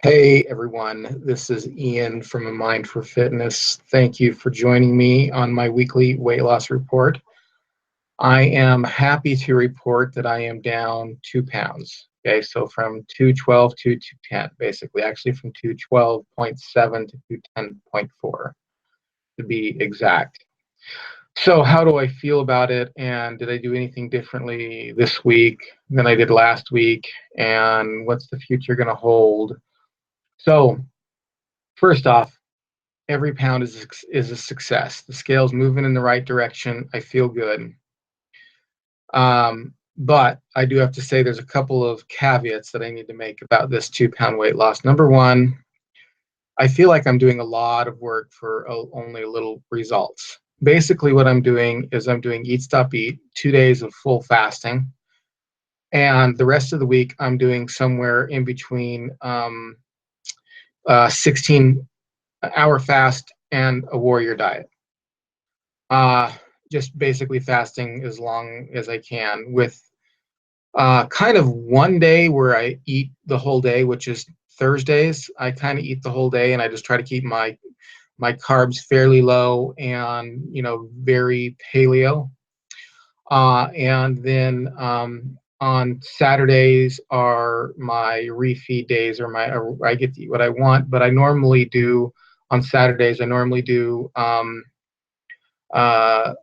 Hey everyone, this is Ian from A Mind for Fitness. Thank you for joining me on my weekly weight loss report. I am happy to report that I am down 2 pounds. Okay, so from 212 to 210, basically, actually from 212.7 to 210.4 to be exact. So, how do I feel about it? And did I do anything differently this week than I did last week? And what's the future going to hold? So, first off, every pound is a success. The scale's moving in the right direction. I feel good. But I do have to say there's a couple of caveats that I need to make about this 2 pound weight loss. Number one, I feel like I'm doing a lot of work for only a little results. Basically, what I'm doing is I'm doing eat, stop, eat, 2 days of full fasting. And the rest of the week, I'm doing somewhere in between 16-hour fast and a warrior diet. uh, just basically fasting as long as I can, with kind of one day where I eat the whole day, which is Thursdays. I kind of eat the whole day, and I just try to keep my carbs fairly low and very paleo. And then on Saturdays are my refeed days, or I get to eat what I want. But I normally do on Saturdays. I normally do.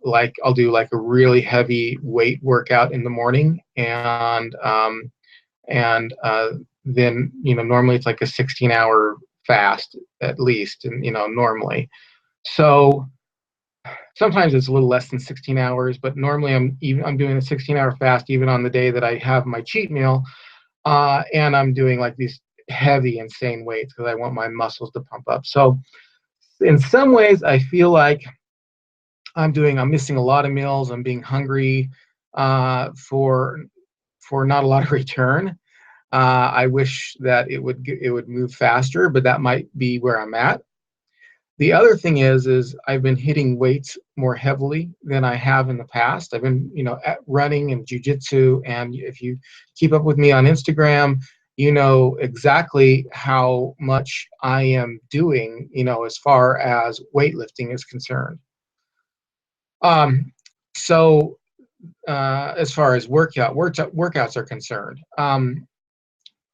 Like I'll do like a really heavy weight workout in the morning, and then normally it's like a 16-hour fast at least, and normally. So sometimes it's a little less than 16 hours, but normally I'm doing a 16-hour fast even on the day that I have my cheat meal, and I'm doing like these heavy, insane weights because I want my muscles to pump up. So in some ways, I feel like I'm missing a lot of meals. I'm being hungry for not a lot of return. I wish that it would move faster, but that might be where I'm at. The other thing is I've been hitting weights more heavily than I have in the past. I've been, at running and jujitsu, and if you keep up with me on Instagram, you know exactly how much I am doing, as far as weightlifting is concerned. Um, so as far as workouts are concerned,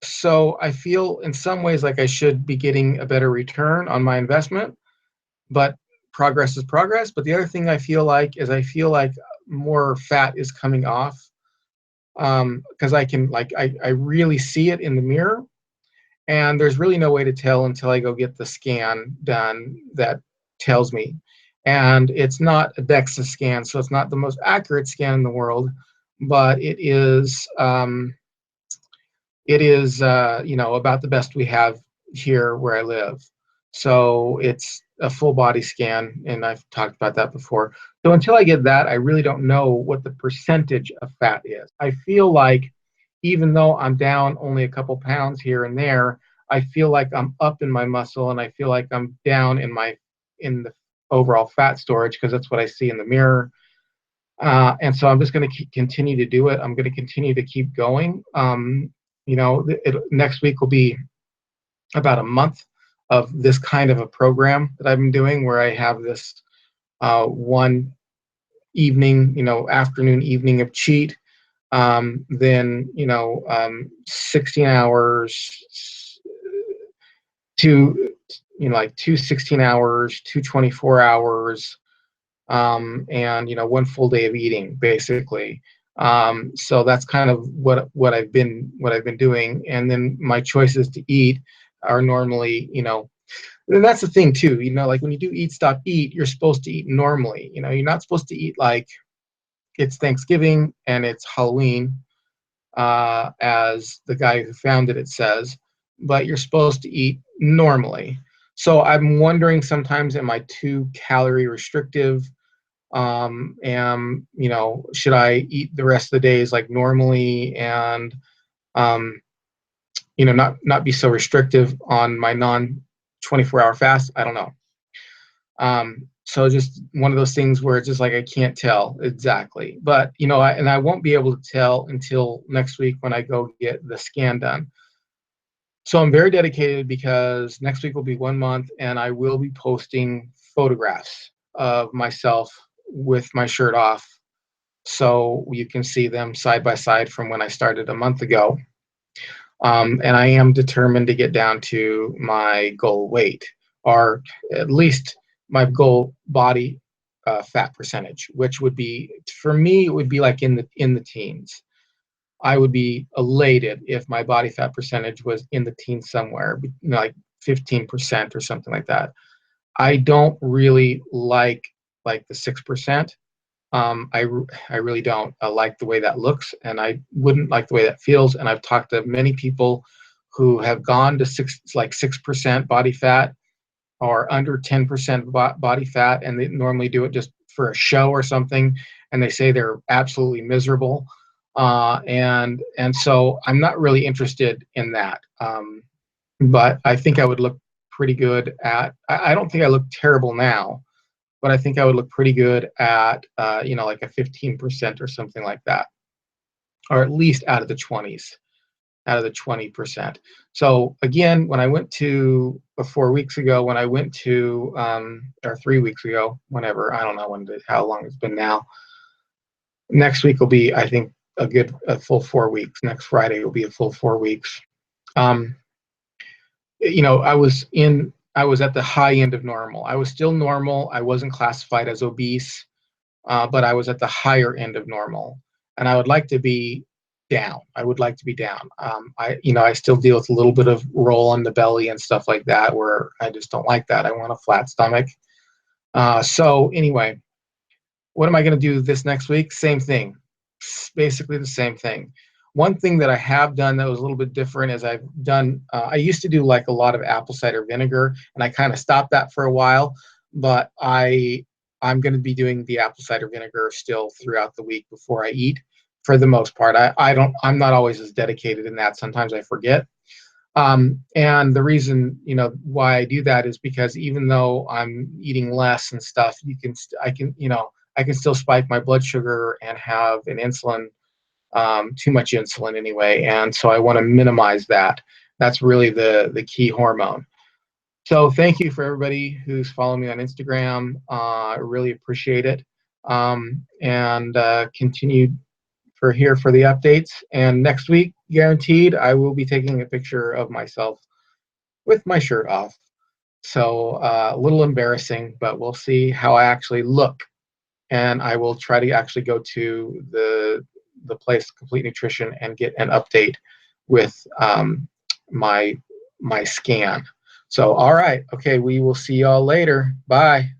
so I feel in some ways like I should be getting a better return on my investment, but progress is progress. But the other thing I feel like more fat is coming off, because I really see it in the mirror, and there's really no way to tell until I go get the scan done that tells me. And it's not a DEXA scan, so it's not the most accurate scan in the world, but it is about the best we have here where I live. So it's a full body scan, and I've talked about that before. So until I get that, I really don't know what the percentage of fat is. I feel like even though I'm down only a couple pounds here and there, I feel like I'm up in my muscle, and I feel like I'm down in the overall fat storage, because that's what I see in the mirror. And so I'm just going to continue to do it. I'm going to continue to keep going. Next week will be about a month of this kind of a program that I've been doing, where I have this one evening, afternoon, evening of cheat, then 16 hours to like two 16 hours, two 24 hours, and one full day of eating, basically. So that's kind of what I've been doing. And then my choices to eat are normally, and that's the thing too, like when you do eat stop eat, you're supposed to eat normally. You're not supposed to eat like it's Thanksgiving and it's Halloween, as the guy who founded it says, but you're supposed to eat normally. So I'm wondering sometimes, am I too calorie restrictive? And should I eat the rest of the days like normally, and um, not be so restrictive on my non 24-hour fast? I don't know. So just one of those things where it's just like I can't tell exactly, but I won't be able to tell until next week when I go get the scan done. So I'm very dedicated because next week will be 1 month, and I will be posting photographs of myself with my shirt off, so you can see them side by side from when I started a month ago. And I am determined to get down to my goal weight, or at least my goal body fat percentage, which would be, for me, it would be like in the teens. I would be elated if my body fat percentage was in the teens somewhere, like 15% or something like that. I don't really like the 6%. I really don't like the way that looks, and I wouldn't like the way that feels. And I've talked to many people who have gone to 6% body fat or under 10% body fat, and they normally do it just for a show or something, and they say they're absolutely miserable. And so I'm not really interested in that. But I think I would look pretty good at. I don't think I look terrible now, but I think I would look pretty good at, like a 15% or something like that, or at least out of the 20s, out of the 20%. So again, when I went to 4 weeks ago, when I went to, or 3 weeks ago, whenever, I don't know how long it's been now. Next week will be, I think, a full 4 weeks. Next Friday will be a full 4 weeks. Um, I was at the high end of normal. I was still normal. I wasn't classified as obese, but I was at the higher end of normal, and I would like to be down. I would like to be down. I still deal with a little bit of roll on the belly and stuff like that, where I just don't like that. I want a flat stomach. So anyway, what am I going to do this next week? Same thing, basically the same thing. One thing that I have done that was a little bit different is I used to do like a lot of apple cider vinegar, and I kind of stopped that for a while, but I'm going to be doing the apple cider vinegar still throughout the week before I eat, for the most part. I'm not always as dedicated in that. Sometimes I forget. And the reason, why I do that is because even though I'm eating less and stuff, I can still spike my blood sugar and have an insulin, too much insulin anyway. And so I want to minimize that. That's really the key hormone. So thank you for everybody who's following me on Instagram. I really appreciate it. And continue for the updates. And next week, guaranteed, I will be taking a picture of myself with my shirt off. So a little embarrassing, but we'll see how I actually look. And I will try to actually go to the place, Complete Nutrition, and get an update with my scan. So all right, okay, we will see y'all later. Bye.